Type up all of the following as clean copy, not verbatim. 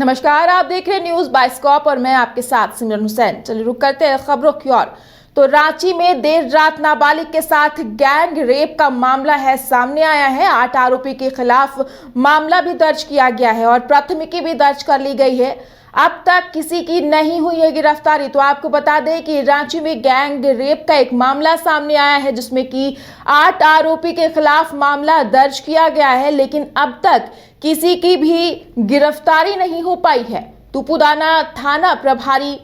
नमस्कार, आप देख रहे हैं न्यूज बाइस्कोप और मैं आपके साथ सिमरन हुसैन। चलिए रुक करते हैं खबरों की ओर। तो रांची में देर रात नाबालिग के साथ गैंग रेप का मामला है सामने आया है। 8 आरोपी के खिलाफ मामला भी दर्ज किया गया है और प्राथमिकी भी दर्ज कर ली गई है। अब तक किसी की नहीं हुई है गिरफ्तारी। तो आपको बता दें कि रांची में गैंग रेप का एक मामला सामने आया है जिसमें कि 8 आरोपी के खिलाफ मामला दर्ज किया गया है, लेकिन अब तक किसी की भी गिरफ्तारी नहीं हो पाई है। तुपुदाना थाना प्रभारी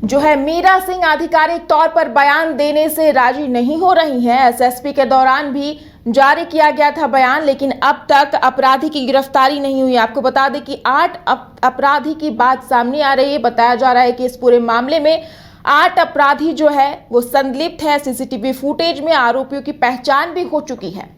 जो है मीरा सिंह आधिकारिक तौर पर बयान देने से राजी नहीं हो रही हैं। एसएसपी के दौरान भी जारी किया गया था बयान, लेकिन अब तक अपराधी की गिरफ्तारी नहीं हुई। आपको बता दें कि 8 अपराधी की बात सामने आ रही है। बताया जा रहा है कि इस पूरे मामले में 8 अपराधी जो है वो संलिप्त है। सीसीटीवी फुटेज में आरोपियों की पहचान भी हो चुकी है।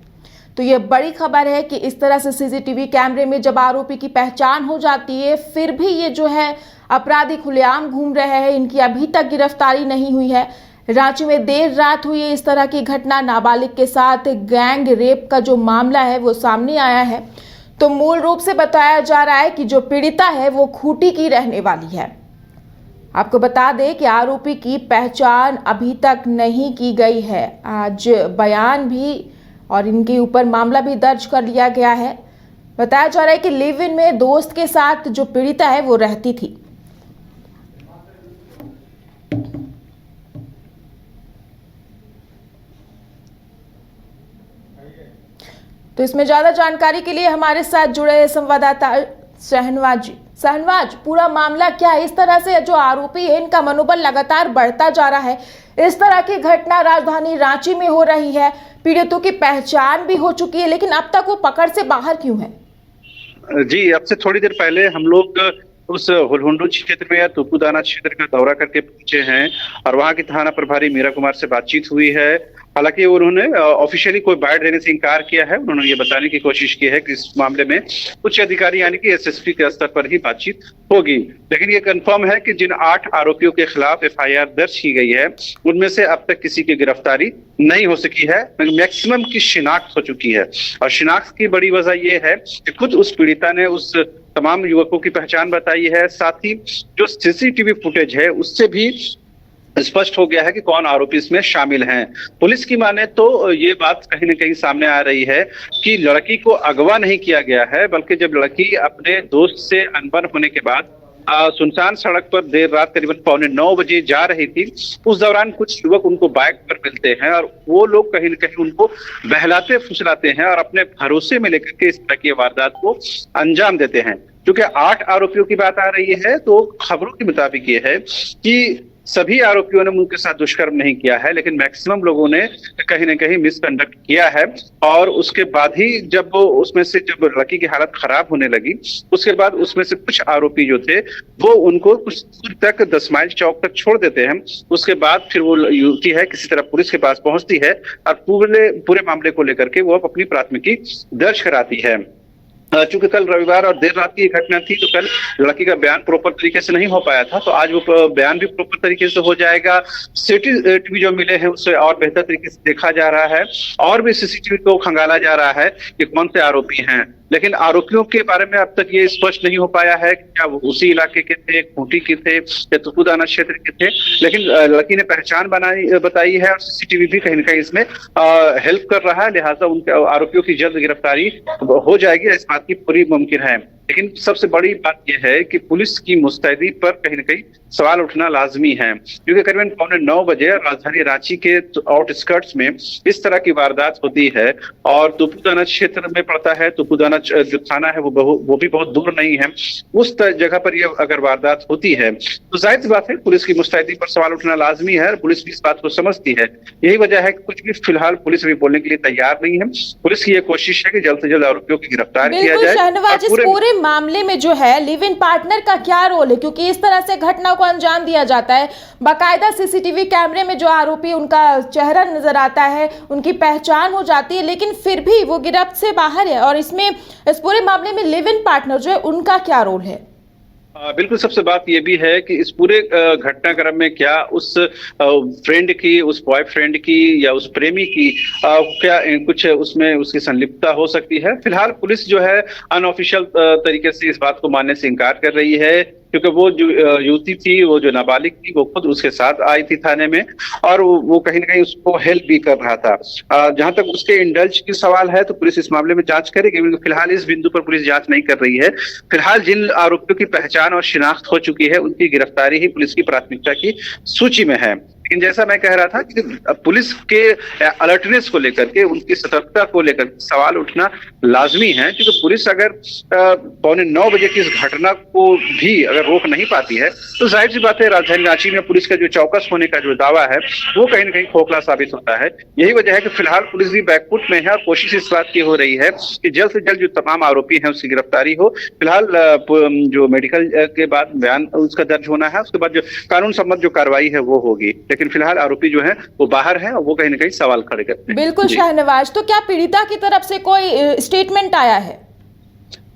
तो ये बड़ी खबर है कि इस तरह से सीसीटीवी कैमरे में जब आरोपी की पहचान हो जाती है, फिर भी ये जो है अपराधी खुलेआम घूम रहे हैं। इनकी अभी तक गिरफ्तारी नहीं हुई है। रांची में देर रात हुई इस तरह की घटना, नाबालिग के साथ गैंग रेप का जो मामला है वो सामने आया है। तो मूल रूप से बताया जा रहा है कि जो पीड़िता है वो खूंटी की रहने वाली है। आपको बता दें कि आरोपी की पहचान अभी तक नहीं की गई है। आज बयान भी और इनके ऊपर मामला भी दर्ज कर लिया गया है। बताया जा रहा है कि लिव इन में दोस्त के साथ जो पीड़िता है वो रहती थी। तो इसमें ज्यादा जानकारी के लिए हमारे साथ जुड़े संवाददाता शहनवाज जी। शहनवाज, पूरा मामला क्या है? इस तरह से जो आरोपी है इनका मनोबल लगातार बढ़ता जा रहा है। इस तरह की घटना राजधानी रांची में हो रही है। पीड़ितों की पहचान भी हो चुकी है, लेकिन अब तक वो पकड़ से बाहर क्यों है? जी, अब से थोड़ी देर पहले हम लोग उस हुलहुंडू क्षेत्र में या तुपुदाना क्षेत्र का दौरा करके पहुंचे हैं और वहां की थाना प्रभारी मीरा कुमार से बातचीत हुई है। हालांकि उन्होंने ऑफिशियली कोई बाइट देने से इनकार किया है। उन्होंने ये बताने की कोशिश की है कि इस मामले में उच्च अधिकारी यानी कि एसएसपी के स्तर पर ही बातचीत होगी, लेकिन ये कंफर्म है कि जिन 8 आरोपियों के खिलाफ एफआईआर दर्ज की गई है उनमें से अब तक किसी की गिरफ्तारी नहीं हो सकी है। मैक्सिमम की शिनाख्त हो चुकी है और शिनाख्त की बड़ी वजह यह है कि खुद उस पीड़िता ने उस तमाम युवकों की पहचान बताई है। साथ ही जो सीसीटीवी फुटेज है उससे भी स्पष्ट हो गया है कि कौन आरोपी इसमें शामिल हैं। पुलिस की माने तो ये बात कहीं न कहीं सामने आ रही है कि लड़की को अगवा नहीं किया गया है, बल्कि जब लड़की अपने दोस्त से अनबन होने के बाद सुनसान सड़क पर देर रात करीबन 8:45 बजे जा रही थी, उस दौरान कुछ युवक उनको बाइक पर मिलते हैं और वो लोग कहीं न कहीं उनको बहलाते फुसलाते हैं और अपने भरोसे में लेकर के इस तरह की वारदात को अंजाम देते हैं। क्योंकि 8 आरोपियों की बात आ रही है तो खबरों के मुताबिक ये है कि सभी आरोपियों ने उनके साथ दुष्कर्म नहीं किया है, लेकिन मैक्सिमम लोगों ने कहीं ना कहीं मिसकंडक्ट किया है। और उसके बाद ही जब वो उसमें से जब लड़की की हालत खराब होने लगी, उसके बाद उसमें से कुछ आरोपी जो थे वो उनको कुछ दूर तक 10 माइल चौक तक छोड़ देते हैं। उसके बाद फिर वो युवती है किसी तरह पुलिस के पास पहुंचती है और पूरे मामले को लेकर के वो अपनी प्राथमिकी दर्ज कराती है। चूंकि कल रविवार और देर रात की घटना थी तो कल लड़की का बयान प्रॉपर तरीके से नहीं हो पाया था, तो आज वो बयान भी प्रॉपर तरीके से हो जाएगा। सीसीटीवी जो मिले हैं उससे और बेहतर तरीके से देखा जा रहा है और भी सीसीटीवी को खंगाला जा रहा है कि कौन से आरोपी हैं। लेकिन आरोपियों के बारे में अब तक ये स्पष्ट नहीं हो पाया है कि क्या वो उसी इलाके के थे, खूंटी के थे या तुपुदाना क्षेत्र के थे। लेकिन लड़की ने पहचान बताई है और सीसीटीवी भी कहीं ना कहीं इसमें हेल्प कर रहा है, लिहाजा उनके आरोपियों की जल्द गिरफ्तारी हो जाएगी, इस बात की पूरी मुमकिन है। लेकिन सबसे बड़ी बात यह है कि पुलिस की मुस्तैदी पर कहीं ना कहीं सवाल उठना लाजमी है, क्योंकि करीबन 8:45 बजे राजधानी रांची के आउटस्कर्ट्स में इस तरह की वारदात होती है और तुपुदाना क्षेत्र में पड़ता है। तुपुदाना जो थाना है वो भी बहुत दूर नहीं है। उस जगह पर ये अगर वारदात होती है तो जाहिर सी बात है पुलिस की मुस्तैदी पर सवाल उठना लाजमी है और पुलिस भी इस बात को समझती है। यही वजह है कि कुछ भी फिलहाल पुलिस अभी बोलने के लिए तैयार नहीं है। पुलिस की ये कोशिश है कि जल्द से जल्द आरोपियों की गिरफ्तार किया जाए। पूरे मामले में जो है लिव इन पार्टनर का क्या रोल है, क्योंकि इस तरह से घटना को अंजाम दिया जाता है। बाकायदा सीसीटीवी कैमरे में जो आरोपी उनका चेहरा नजर आता है, उनकी पहचान हो जाती है, लेकिन फिर भी वो गिरफ्त से बाहर है। और इसमें इस पूरे मामले में लिव इन पार्टनर जो है उनका क्या रोल है? बिल्कुल, सबसे बात ये भी है कि इस पूरे घटनाक्रम में क्या उस फ्रेंड की, उस बॉयफ्रेंड की या उस प्रेमी की क्या कुछ उसमें उसकी संलिप्तता हो सकती है। फिलहाल पुलिस जो है अनऑफिशियल तरीके से इस बात को मानने से इनकार कर रही है, क्योंकि वो जो युवती थी, वो जो नाबालिग थी, वो खुद उसके साथ आई थी थाने में, और वो कहीं ना कहीं उसको हेल्प भी कर रहा था। जहां तक उसके इंडल्ज की सवाल है, तो पुलिस इस मामले में जांच करेगी, लेकिन फिलहाल इस बिंदु पर पुलिस जांच नहीं कर रही है। फिलहाल जिन आरोपियों की पहचान और शिनाख्त हो चुकी है, उनकी गिरफ्तारी ही पुलिस की प्राथमिकता की सूची में है। लेकिन जैसा मैं कह रहा था कि पुलिस के अलर्टनेस को लेकर के, उनकी सतर्कता को लेकर सवाल उठना लाजमी है, क्योंकि पुलिस अगर 8:45 की इस घटना को भी अगर रोक नहीं पाती है, तो जाहिर सी बात है राजधानी रांची में पुलिस का जो चौकस होने का जो दावा है, वो कहीं ना कहीं खोखला साबित होता है। यही वजह है कि फिलहाल पुलिस भी बैकफुट में है और कोशिश इस बात की हो रही है कि जल्द से जल्द जो तमाम आरोपी हैं उसकी गिरफ्तारी हो। फिलहाल जो मेडिकल के बाद बयान उसका दर्ज होना है, उसके बाद जो कानून सम्मत जो कार्रवाई है वो होगी, लेकिन फिलहाल आरोपी जो है वो बाहर है और वो कहीं ना कहीं सवाल खड़े करते हैं। बिल्कुल शाहनवाज, तो क्या पीड़िता की तरफ से कोई स्टेटमेंट आया है?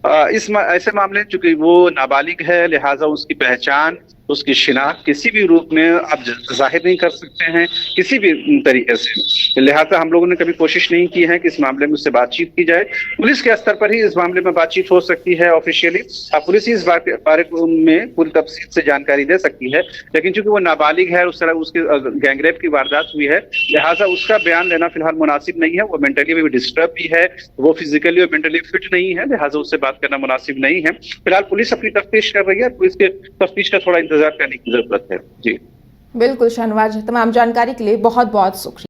ऐसे मामले चूंकि वो नाबालिग है, लिहाजा उसकी पहचान, उसकी शिनाख्त किसी भी रूप में आप जाहिर नहीं कर सकते हैं किसी भी तरीके से। लिहाजा हम लोगों ने कभी कोशिश नहीं की है कि इस मामले में उससे बातचीत की जाए। पुलिस के स्तर पर ही इस मामले में बातचीत हो सकती है ऑफिशियली। पुलिस ही इस बारे में पूरी तफसील से जानकारी दे सकती है, लेकिन चूंकि वो नाबालिग है, उस तरह उसकी गैंगरेप की वारदात हुई है, लिहाजा उसका बयान लेना फिलहाल मुनासिब नहीं है। वो मेंटली भी डिस्टर्ब भी है, वो फिजिकली और मेंटली फिट नहीं है, लिहाजा उससे बात करना मुनासिब नहीं है। फिलहाल पुलिस अपनी तफ्तीश कर रही है, पुलिस के तफ्तीश का थोड़ा इंतजार करने की जरूरत है। जी बिल्कुल शाहनवाज, तमाम जानकारी के लिए बहुत बहुत शुक्रिया।